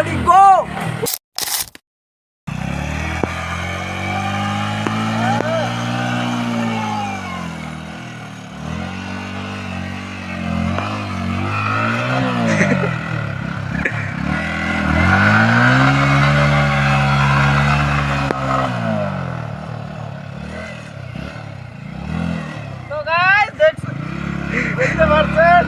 steady, go! So guys, that's the version.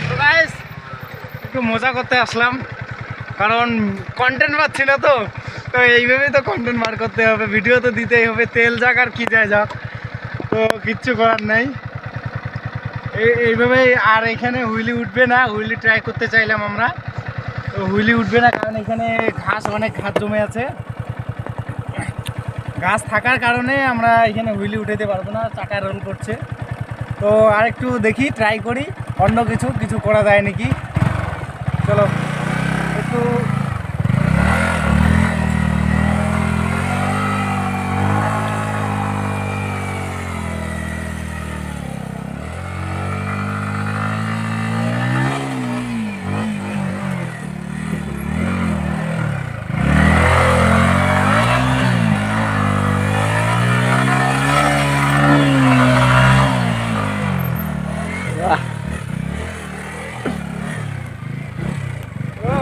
তো guys একটু মজা করতে আসলাম, কারণ কন্টেন্ট পাচ্ছি না, তো তো এইভাবেই তো কন্টেন্ট বার করতে হবে, ভিডিও তো দিতেই হবে, তেল যাক আর কি যায় যাক, তো কিচ্ছু করার নাই। এইভাবেই। আর এখানে হুইলি উঠবে না, হুইলি ট্রাই করতে চাইলাম আমরা, তো হুইলি উঠবে না, কারণ এখানে অনেক ঘাস জমে আছে। গাছ থাকার কারণে আমরা এখানে হুইলি উঠাতে পারবো না, চাকা রোল করছে। তো আর একটু দেখি, ট্রাই করি অন্য কিছু করা যায় নাকি। চলো একটু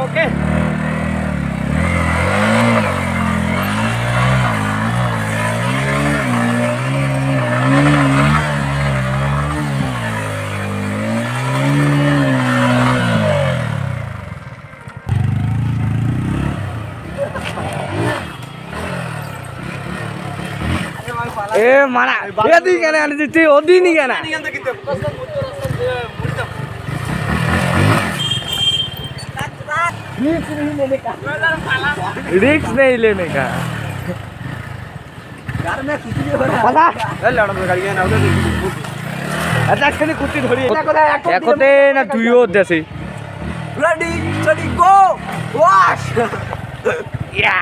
ওকে। এ মারা এদিকে কেন আনি দিচ্ছি ওদিনই কেন रिक्स नहीं लेने का এখতে না তুইও দেশে Ready, steady, go! Wash! ইয়া